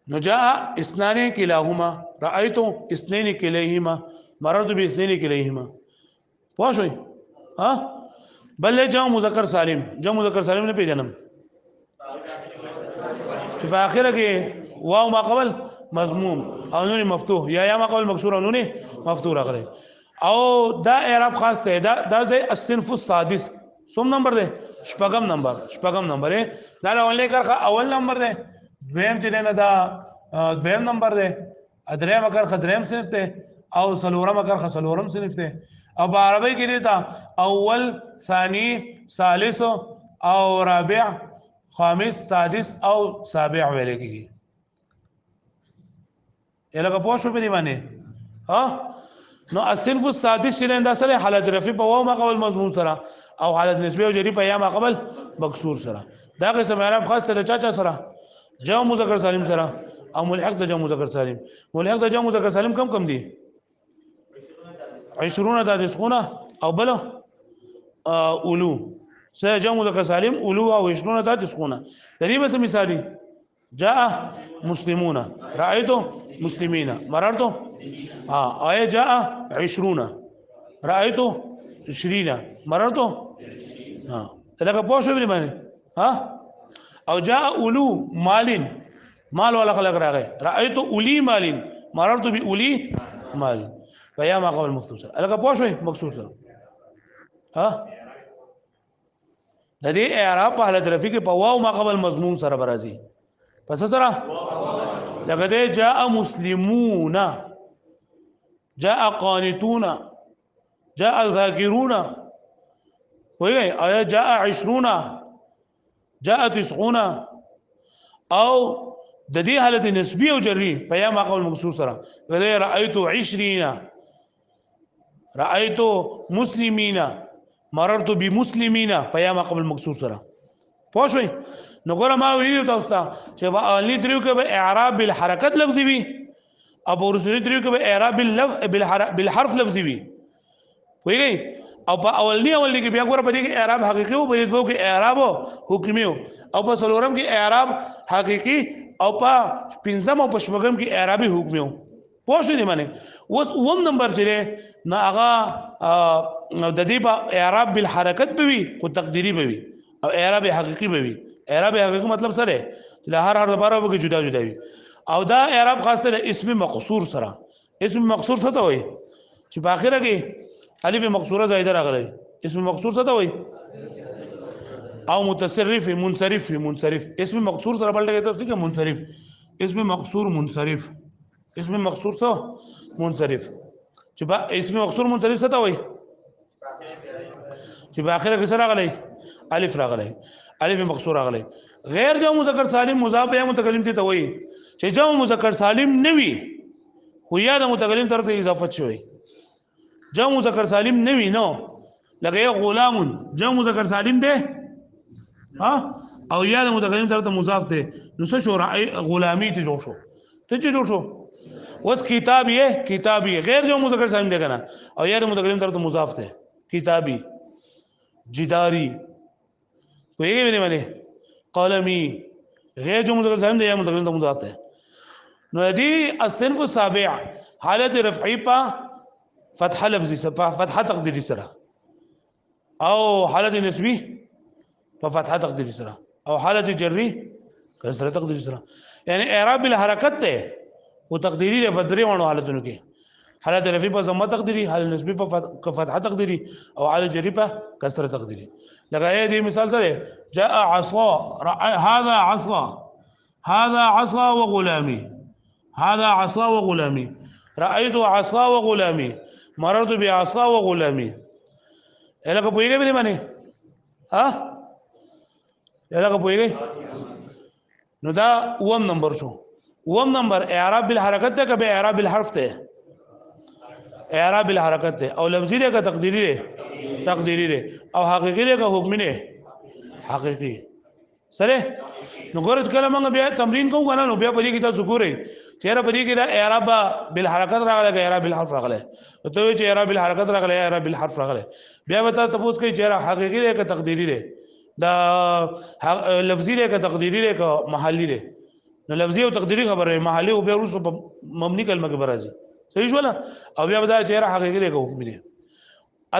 نو جاء اثنان کلاهما رايت اثنين كليهما مررت باثنين كليهما پوه شوی ها بل جمع مذکر سالم جمع مذکر سالم نه پیژنم چې په اخره کې واو ما قبل مضموم او نون مفتوح یا ما قبل مکسور او نون مفتوح راغلی او دا اعراب خاص ته دا د الصنف السادس سوم نمبر ده شپږم نمبر دا اول کرخه اول نمبر ده دویم چې نه دا دویم نمبر ده دریم کرخه دریم صنف ده او سلورم کرخه سلورم صنف ده او په عربی کې دیتا اول ثانی ثالث او رابع خامس سادس او سابع ویل کېږي الګه پوه شو په دی باندې ها نو الصنف السادس چې دا سره حالت رفع په واو ما قبل مضمون سره او حالت نسبی او جری په یا ما قبل مکسور سره دا قسم اعراب خاص ته چا سره جمع مذکر سالم سره او ملحق د جمع مذکر سالم ملحق د جمع مذکر سالم کم دي 20 دا دسخونه او بل اولو سه جمع مذکر سالم اولو او 20 دا دسخونه د دې بس مثالي جاء مسلمون رايت مسلمين مررت اي جاء 20 رايت 20 مررت لکه پوه شو باندې ها او جاء اولو مال ولا خلق راغی رايت اولي مال مررت باولي مال فيا ما قبل مفتوح سره الګه پوه شوي مکسور سره ها د دې اعراب په حالت رفع کې په واو ما قبل مضمون سره برازي پس سره لکه دې جاء مسلمون جاء قانتون جاء ذاكرون وایي آیا جاء 20 جاء 90 او د دې حالت نسبی او جری په یا ما قبل مکسور سره غیر رأيت 20 رأيت مسلمين مررت بمسلمين په یا ما قبل مکسور سره پوه شئ نو ګوره ما ویلو تاسو ته چې اولنی دریو کې به اعراب بالحرکت لفظي وي او ورسره دریو کې به اعراب بالحرف لفظي وي وایي او په اولنی کې بیا ګوره په دې کې اعراب حقيقي او په دې کې اعراب حکمي او په څلورم کې اعراب حقيقي او په پنځم او په شپږم کې اعرابي حکمي پوه شئ نه معنی اوس اوم نمبر چې نه هغه د دې په اعراب بالحرکت به وي او تقديري به وي او اعراب حقيقي به وي اعراب هغه مطلب سره چې هر لپاره به جدا جدا وي او دا اعراب خاص ته اسم مقصور سره اسم مقصور څه ته وایي چې په اخره کې الف مقصوره زائده راغلی اسم مقصور څه ته وایي او متصرف منصرف اسم مقصور سره بل ټکی تاسو کې منصرف اسم مقصور منصرف اسم مقصور څه منصرف چې با اسم مقصور منصرف څه ته وایي چې په اخره کې سره راغلی الف راغلی الف مقصور راغلی غیر جمع مذکر سالم مضاف یا متکلم ته وایي چې جمع مذکر سالم نه وي خو یا د متکلم طرف ته اضافه شوی جمع مذکر سالم نه وي نو لکه غلام جمع مذکر سالم ده ها او یا د متکلم طرف ته مضاف ده نو څه شو غلامی ته جوړ شو ته چې جوړ شو وس کتابی غیر جمع مذکر سالم ده کنه او یا د متکلم طرف ته مضاف ده کتابی جداری کوئی بھی نہیں مانے قلمی غیر جو مذکر سالم ده یا متکلم ته مضاف ده نو دی الصنف السابع حالت رفعی پا فتح لفظی سره فتح تقدیری سره او حالت نسبی په فتح تقدیری سره او حالت جری کسره تقدیری سره یعنی اعراب بالحرکت ته او تقدیری له بدري وانه حالتونو کې حالت رفعی په ضمه تقدیری حالت نسبی په فتح تقدیری او حالت جری په کسره تقدیری لګا دې مثال سره جاء عصا هذا عصا وغلامي هذا عصا وغلامي رأيت عصا وغلامي مررت بعصا وغلامي الهغه پويږي به معنی ها الهغه پويږي نو دا اوم نمبر شو اوم نمبر اعراب بالحرکت ته کبه اعراب بالحرف ته اعراب بالحرکت ته او لفظي له کا تقديري له او حقيقي له کا حکم نه حقيقي سره نو ګورځ کله موږ بیا تمرین کوو کنه نو بیا په دې کې تاسو ګورئ چیرې په دې کې دا اعراب بالحرکت راغلی اعراب بالحرف راغلی ته وی چې اعراب بالحرکت راغلی اعراب بالحرف راغلی بیا به تاسو تاسو کوي چیرې حقيقي له کا تقديري له دا لفظي له کا تقديري له کا محلي له نو لفظي او تقديري خبره محلي او بیا وروسته مبني کلمه کې برازي صحیح شو او بیا دا چیرې حقيقي له کا حکم دي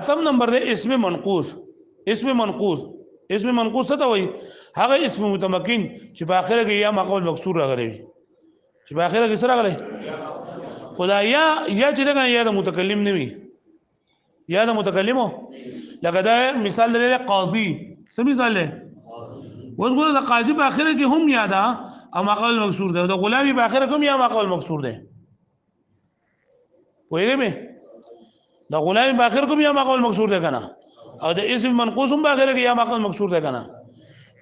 اتم نمبر دے اسم منقوص اسم منقوص څه ته وایي هغه اسم متمکن چې په اخره کې یا مقبول مکسور راغلی وي چې په اخره کې سره راغلی خدای یا چې دغه یا د متکلم نه وي یا د متکلمو لکه دا مثال لري قاضي څه مثال دی اوس ګوره د قاضي په اخره کې هم یا ده او مقبول مکسور ده د غلامي په اخره کې هم یا مقبول مکسور ده وایي د غلامي په اخره کې هم یا مقبول مکسور ده کنه او د اسم منقوص هم باخره کې یا مقام مکسور ده کنه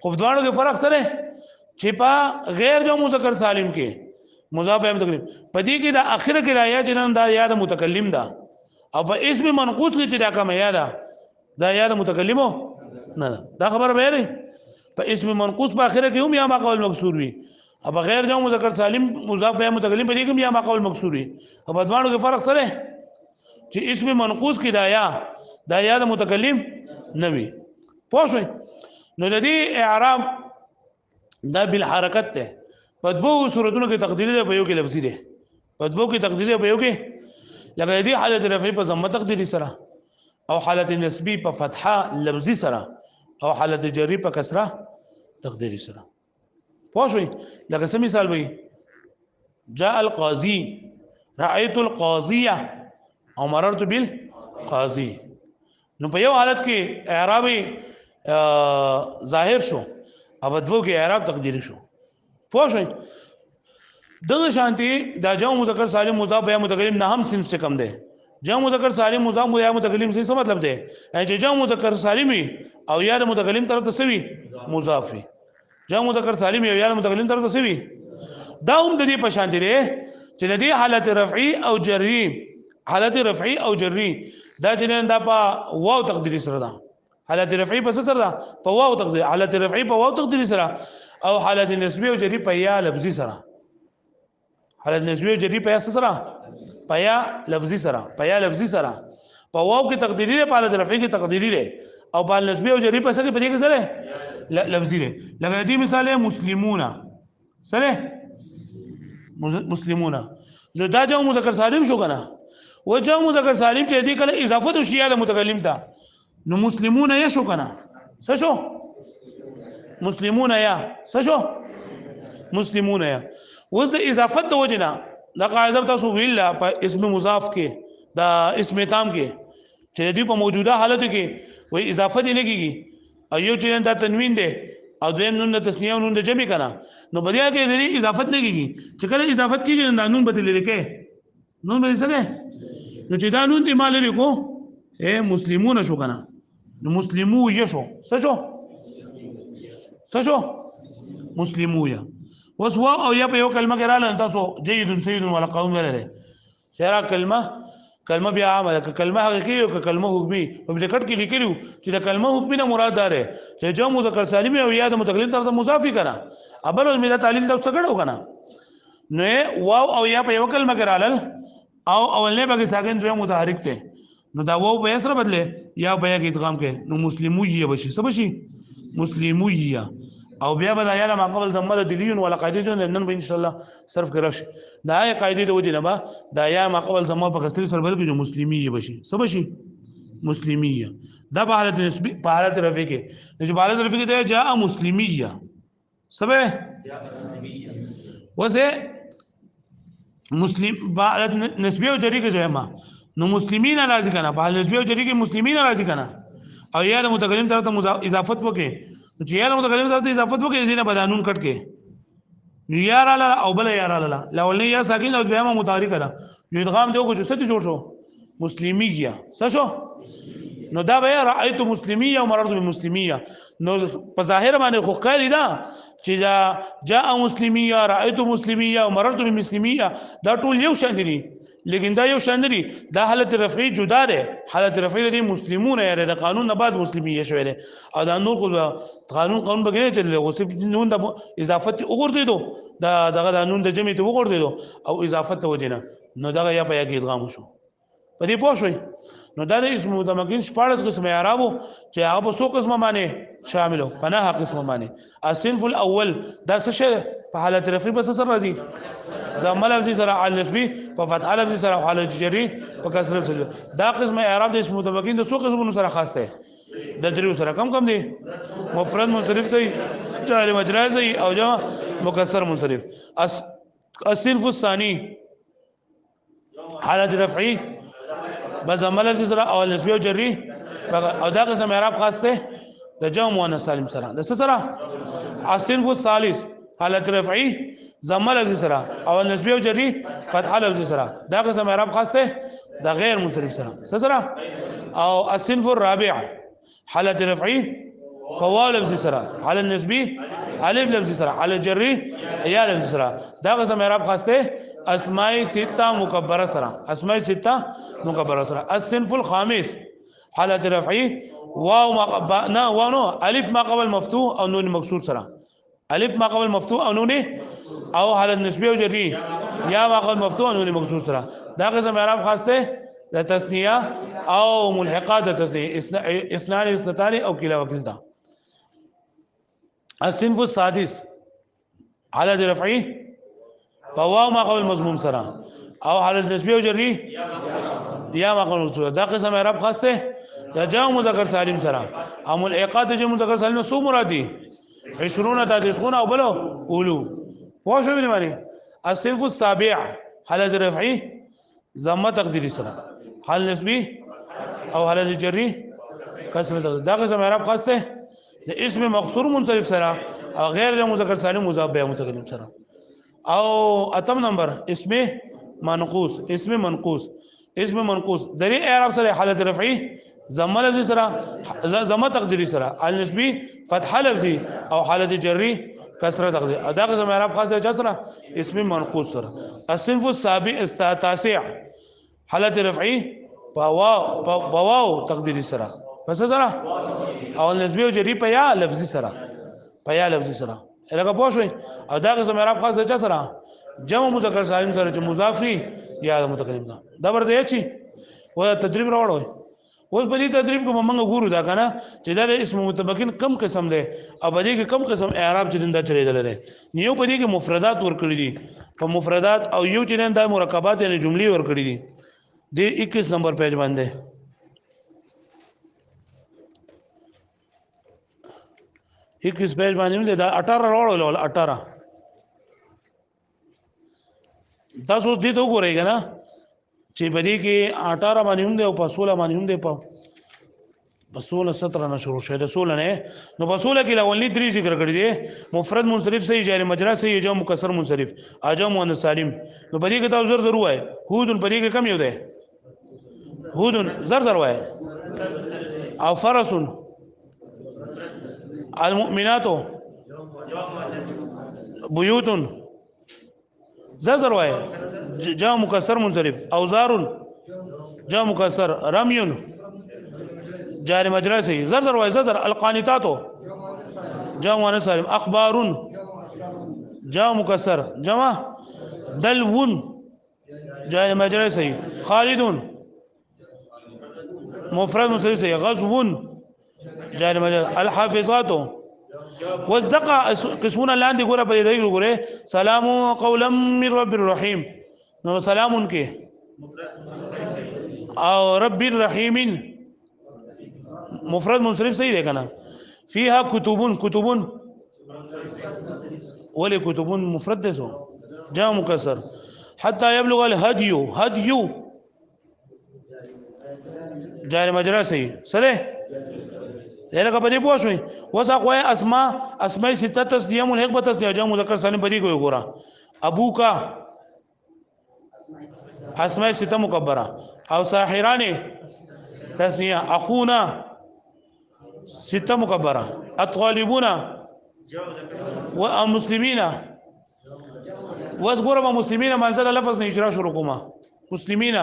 خو دوانو کې فرق سره چې په غیر جو مذکر سالم کې مضاف هم تقریب پدې کې د اخره کې رایا جنن دا یا د متکلم ده او په اسم منقوص کې چې دا کوم یا ده دا یا د متکلمو نه دا خبره به نه په اسم منقوص په اخره کې هم یا مقام مکسور وي او په غیر جو مذکر سالم مضاف هم متکلم پدې کې هم یا مقام مکسور وي او په دوانو کې فرق سره چې اسم منقوص کې دا یا د متکلم نوي پوښوي نو د دې اعراب دا بالحرکت ته په دوه صورتونو کې تقدیری ده په یو کې لفظي ده په دوه کې تقدیری په یو کې لکه دې حالت رفعی په ضمه تقدیری سره او حالت نسبی په فتحه لفظي سره او حالت جری په کسره تقدیری سره پوښوي لکه څه مثال وي جاء القاضي رايت القاضيه او مررت بالقاضي نو په یو حالت کې اعراب ظاهر شو او بدو کې اعراب تقدیری شو پوه شئ دغه شانتي دا جمع مذکر سالم مضاف یا متکلم نه هم صنف سے کم ده جمع مذکر سالم مضاف یا متکلم سے څه مطلب ده چې جمع مذکر سالم او یا متکلم طرف ته سوي مضاف وي جمع مذکر سالم او یا متکلم طرف ته سوي دا هم د دې په شان دي چې د دې حالت رفعي او جری حالت رفعي او جری دا جنن دا په واو تقدیری سره ده حالت رفعي په سره ده په واو تقدیر حالت رفعي په واو تقدیری سره او حالت نسبی او جری په یا لفظي سره حالت نسبی او جری په یا سره په یا لفظي سره په واو کې تقدیری له حالت رفعي کې تقدیری له او په نسبی او جری په سره په دې کې سره لفظي له لکه دې مثال مسلمون سره مسلمون نو دا جو مذکر سالم شو کنه و جمع مذکر سالم چې دې کله اضافه شي د متکلم ته نو مسلمون یې شو کنه څه شو مسلمون یا څه شو مسلمون یا اوس د اضافت د وجنا دا قاعده تاسو ویل په اسم مضاف کې دا اسم تام کې چې د په موجوده حالت کې وای اضافت نه کیږي او یو چې دا تنوین دی او دویم نون د تسنیه او نون د جمع کنا نو بدیا کې د اضافت نه کیږي چې کله اضافت کیږي نو نون بدل لري نون بدل څه نو چې دا نون دی مال لري کو اے مسلمون شو کنه نو مسلمو یشو څه شو مسلمو یا وسوا او یا په یو کلمه کې رااله تاسو جيد سيد ولا قوم لري شرا کلمه بیا عامه ده کلمه حقيقي او کلمه حکمي په دې کټ کې لیکلو چې د کلمه حکمي نه مراد ده چې جمع مذکر سالم او یا د متکلم طرف مضافي کړه ابل مله تعلیل تاسو کړه وکنه نو واو او یا په یو کلمه کې رااله او اولنه به ساکن دوه متحرک ته نو دا واو به سره بدله یا به کې ادغام کې نو مسلمو یې بشي څه بشي مسلمو یې او بیا به یا ما قبل ضمه دلیون ولا قاعده نن به ان شاء الله صرف کرش دا یا قاعده د وجه نه با دا یا ما قبل ضمه په کسر سره بلکې جو مسلمی یې بشي څه بشي مسلمی دا په حالت نسبی په حالت رفع کې چې په حالت رفع کې دا جاء مسلمی سبه وسه مسلم په حالت نسبی او جری کې جو ما نو مسلمین راضی کنه په حالت نسبی او جری کې مسلمین راضی کنه او یا د متکلم طرف ته اضافت وکړي چې یا متکلم طرف ته اضافت وکړي دینه بدانون کټ کې یا را او بل یا را لاولنی یا ساکن او دیمه متحرک ده یو ادغام دیو کو چې ست جوړ شو مسلمیه څه شو نو دا به رایت مسلمیه او مررت بالمسلمیه نو په ظاهر باندې خو قال دا چې جاء مسلمیه رایت مسلمیه او مررت بالمسلمیه دا ټول یو شان دي لیکن دا یو شان دي دا حالت رفعی جدا ده حالت رفعی دي مسلمون یا د قانون نه بعد مسلمیه شویل او دا نور قانون بګنه چې غصب نون د اضافت وګرځیدو دا دغه نون د جمع ته وګرځیدو او اضافت ته وجنه نو دا یا په یا کې ادغام شو په دې پوه شئ نو دا د اسم متمکن 14 قسم اعرابو چې هغه په 100 قسمه باندې شاملو پناه قسمه باندې الصنف الاول دا څه شی په حالت رفعی بس سره راځي ضم لفظي سره على نسبي په فتح لفظي سره حالت جری په کسر سره دا قسم اعراب د اسم متمکن د 100 قسمونو سره خاص ده د دریو سره کم دي مفرد منصرف صحیح جار مجرور صحیح او جمع مکسر منصرف الصنف الثاني حالت رفعی بضم لفظي سره او نسبي او جری او دا قسم اعراب خاص ده د جمع مؤنث سالم سره د سره الصنف الثالث حالت رفعی ضم لفظي سره او نسبي او جری فتح لفظي سره دا قسم اعراب خاص ده د غیر منصرف سره او الصنف الرابع حالت رفعی واو لفظي سره على النسبي الف لفظي سره على الجري يا لفظي سره دا قسم اعراب خاص ده اسماء سته مکبره سره اسماء سته مکبره سره الصنف الخامس حالت رفعی واو ما واو نو الف ما قبل مفتوح او نون مكسور سره الف ما قبل مفتوح او نون او حالت نسبی او جری یا ما قبل مفتوح او نون مكسور سره دا قسم اعراب خاص ده د تثنیه او ملحقات د تثنیه اثنان اثنتان او کلا وکلتا الصنف السادس حالت رفعی واو ما قبل مضموم سره او حالت نسبی او جری یا ما قبل مكسور دا قسم اعراب خاص ده د جمع مذکر سالم سره او ملحقات جمع مذکر سالم سو مرادی 20 تدسخون او بلو اولو واش ویل معنی الصنف السابع حالت رفعی ضمه تقدیری سره حال نسبی او حالت جری کسر دا قسم اعراب خاص ده د اسم مقصور منصرف سره او غیر د مذکر سالم مضاف به متکلم سره او اتم نمبر اسم منقوص اسم منقوص درې اعراب سره حالت رفعی ضمه لفظي سره ضمه تقديري سره النسبي فتحه لفظي او حالت جري كسره تقديري ادا قسم اعراب خاصه سره اسم منقوص سره الصنف التاسع حالت رفعي واو تقديري سره پس سره او النسبي او جري په یا لفظي سره لکه پوه شئ او دا قسم اعراب خاصه سره جمع مذکر سالم سره چې مضاف یا متکلم دا ورته چی و تدریب راوړل اوس په دې تدریب کې موږ ګورو دا کنه چې دا اسم متمکن کم قسم دی او په دې کې کم قسم اعراب چې دا چلیدل لري نیو په دې کې مفردات ورکړي دي په مفردات او یو چې دا مرکبات یعنی جملې ورکړي دي د 21 نمبر پیج باندې 21 پیج باندې هم دی دا 18 راوړل ول 18 تاسو دې ته وګورئ کنه چې په دې کې 18 باندې هم دی او په 16 باندې هم دی په 16 نه شروع شه د 16 نه نو په 16 کې اولنی درې ذکر کړی دي مفرد منصرف صحیح جاری مجرا صحیح جمع مکسر منصرف اجم مؤنث سالم نو په دې کې تاسو زر وای هود په دې کې کم یو دی هود زر وای او فرس المؤمنات بيوت زر وای جمع مکسر منصرف اوزار جمع مکسر رمي جاری مجرا صحیح زر وای زر القانتات جمع مؤنث سالم اخبار جمع مکسر جمع دلو جاری مجرا صحیح خالد مفرد منصرف صحیح غزو جاری مجرا الحافظات وذقا قسمنا لاندې ګوره په دې ګوره سلام قولا من رب الرحیم نو سلام کې او رب الرحیم مفرد منصرف صحیح دی کنه فيها كتب ولي كتب مفرد ده جاء مكسر حتى يبلغ الهدي جار مجرا صحیح سره دغه په دې پوه شوي وسه قوي اسماء سته تسنیه ملحق به تسنیه جمع مذکر سالم په دې کوي ګوره ابو کا اسماء سته مکبره او ساحران تسنیه اخونا سته مکبره الطالبون والمسلمين واذكر مسلمين منزل لفظ نه اجرا شروع کوما مسلمين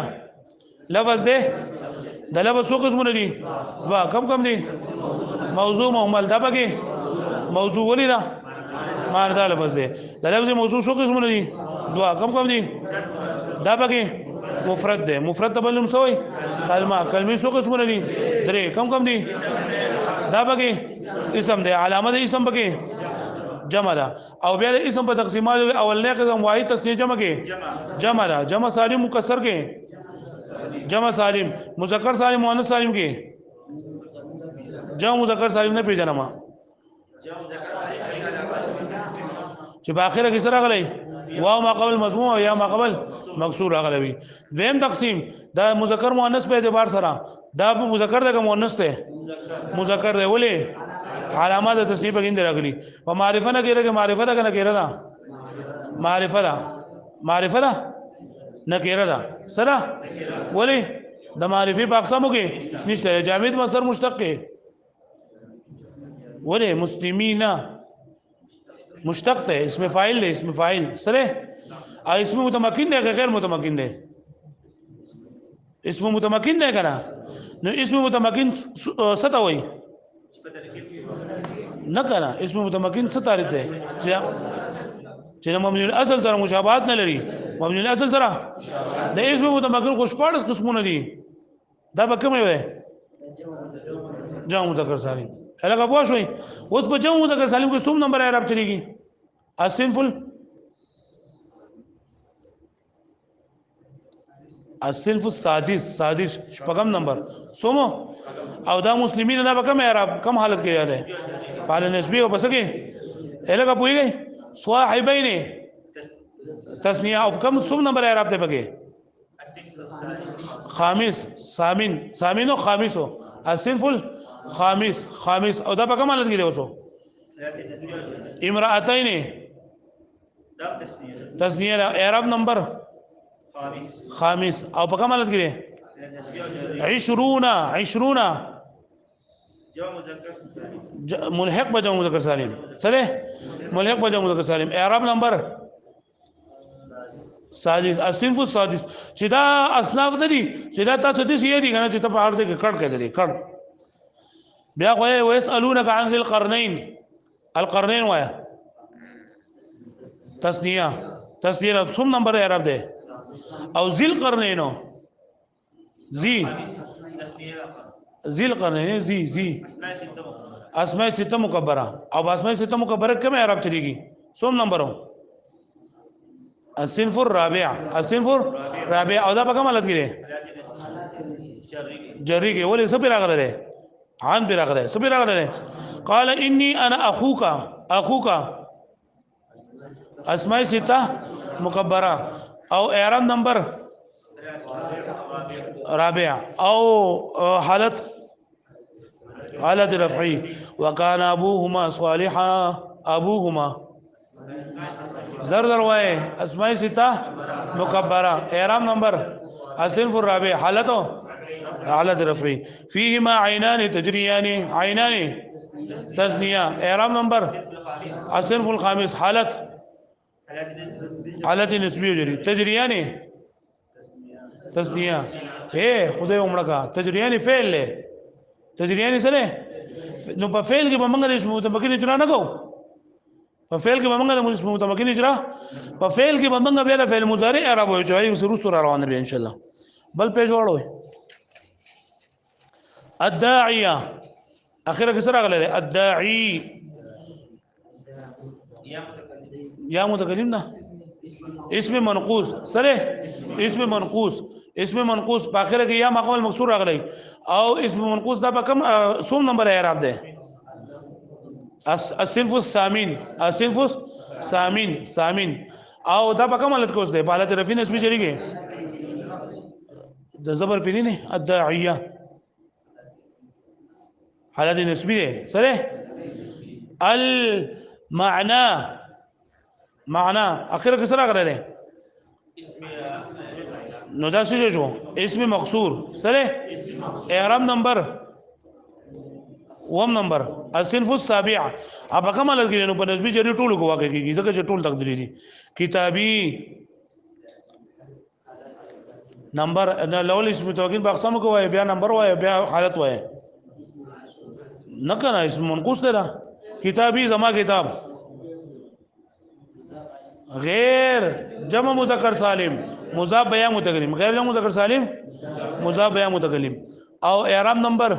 لفظ ده د لفظ څو قسمونه دي وا کم دي موضوع مهمل دا پکې موضوع ولې دا ماردا لفظ ده د لفظ موضوع څو قسمونه دي دوا کم دي دا پکې مفرد ده مفرد تبلم سوې کلمې څو قسمونه دي درې کم دي دا پکې اسم ده علامه ده اسم پکې جمع ده او بیا د اسم په تقسیمات اولنې قسم واحد تسنیه جمع کې جمع ده جمع سالم مکسر کې جمع سالم مذکر سالم مؤنث سالم کې جمع مذکر سالم نه پیژنم چې په اخره کې سره غلي واو ما قبل مضموم او یا ما قبل مکسور غلوي ویم تقسیم دا مذکر مؤنث په اعتبار سره دا مذکر ده که مؤنث ده مذکر ده ولې علامات تسنیه په کې راغلي په معرفه نه کېره کې معرفه ده کنه کېره ده معرفه ده نه کېره ده سره ولې د معرفي په اقسامو کې نشته جامد مصدر مشتق کې ولې مسلمینا مشتق ده اسم فاعل ده اسم فاعل سره او اسم متمکن ده غیر متمکن ده اسم متمکن ده کنه نو اسم متمکن څه وایي نه کنه اسم متمکن څه تعریف ده چې مبني الاصل سره مشابهت نه لري مبني الاصل سره د اسم متمکن خوشپاړس قسمونه دي دا به کوم وي جمع مذکر سالم هغه پوه شوي اوس په جمع مذکر سالم کې څوم نمبر اعراب چلیږي الصنف السادس شپږم نمبر سومو او دا مسلمین نه به کوم اعراب کم حالت کې یاد ہے حال نسبی او پس کې هغه پويږي صاحبین تسنیه او کم څوم نمبر اعراب ته پکې خامس ثامن او خامس الصنف الخامس او دا په کوم حالت کې دی اوسو امراتین تسنیه اعراب نمبر خامس او په کوم حالت کې دی 20 ملحق بجمع مذکر سالم چلے ملحق بجمع مذکر سالم اعراب نمبر سادس الصنف السادس چې دا اصناف دي چې دا تاسو دې یې دي کنه چې ته په اړه کې کړ کړي کړ بیا کوی ويسالونک عن ذی القرنین وایا تسنیه څوم نمبر اعراب ده او ذی القرنینو ذی القرنین ذی اسماء سته مکبره او اسماء سته مکبره کوم اعراب چلیږي څوم نمبرو الصنف الرابع او دا په کوم حالت کې ده جری کې ولې څه پیرا غره عن براغله سبي راغله قال اني انا اخوك اسماء سته مكبره او اعراب نمبر رابع او حالة رفعي وكان ابوهما صالحا ابوهما زر وای اسماء سته مكبره اعراب نمبر الصنف الرابع حالة رفعي فيهما عينان تجريان عينان تثنية اعراب نمبر الصنف الخامس حالة نسبية تجريان تثنیه اے خدای عمره کا تجریانی فعل له تجریانی سره نو په فعل کې به موږ د اسم متمکن اجرا نه کوو په فعل کې به موږ د اسم متمکن اجرا په فعل کې به موږ بیا د فعل مضارع اعراب وایو چې وایو سره روان دی ان شاء الله بل پیج وړو الداعیه اخره کې سره غلره الداعی یا متکلم ده اسم منقوص سره اسم منقوص په اخره کې یا مقام المکسور راغلی او اسم منقوص دا په کوم سوم نمبر اعراب ده الصنف الثامن او دا په کوم حالت کې اوس ده په حالت رفع نسبی چلیږي د زبر پیری نه الداعیه حالت نسبی ده سره معنى اخر کې سره غلره نو دا څه شو اسم مقصور سره اعراب نمبر الصنف السابع اب کوم حالت کې نو په نسبی جری ټول کو واقع کیږي ځکه چې ټول تقدیری دي کتابی نمبر لول اسم توکید په اقسام کو وای بیا نمبر وای بیا حالت وای نه کنه اسم منقوص ده کتابی زما کتاب غیر جمع مذکر سالم مضاف بیا متکلم غیر جمع مذکر سالم مضاف بیا متکلم او اعراب نمبر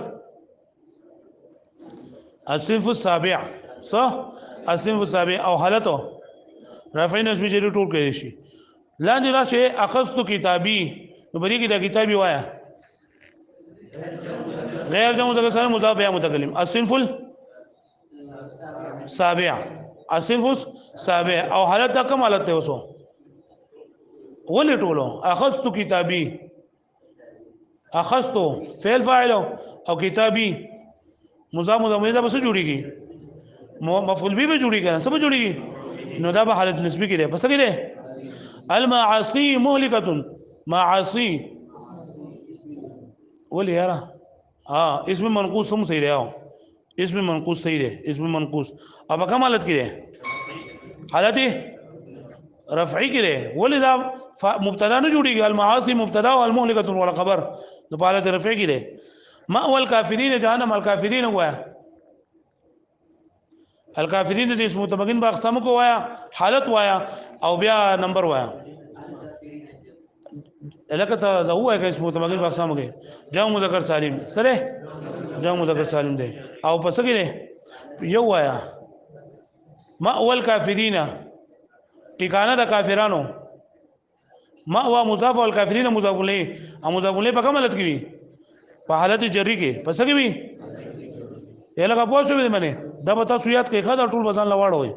الصنف السابع صح الصنف السابع او حالته رفع نسبی جری ټول کړي شي لاندې راشه اخذت کتابی نو بری کې دا کتابی وایا غیر جمع مذکر سالم مضاف بیا متکلم الصنف السابع او حالت کم حالت ته وسو ولې ټولو اخذت کتابی اخذت فعل فاعل او کتابی مضاف مضاف بس جوړیږي مفعول به جوړیږي کنه سب جوړیږي نو دا به حالت نسبی کې ده پس کې ده المعاصی مهلکه معاصی ولې یاره اسم منقوص هم صحیح ده اسم منقوص صحیح ده اسم منقوص اب کوم حالت کې ده حالت رفعی کې ده ولذا مبتدا نه جوړیږي المعاصی مبتدا او المهلكه ولا خبر نو په حالت رفعی کې ده مأوى الكافرین جهنم الكافرین هوا الكافرین د اسم متمکن په اقسام کو وایا حالت وایا او بیا نمبر وایا الکه ته هو کې اسم متمکن په اقسام کې جمع مذکر سالم سره جمع مذکر سالم ده او پس کې ده یو وایا مأوى الكافرین ټکانه د کافرانو مأوى مضاف او الكافرین مضاف الیه او مضاف الیه په کوم حالت کې وي په حالت جری کې پس کې وي یلګه پوښتنه مې دا به تاسو یاد کې خاطر ټول بزن لواړ وي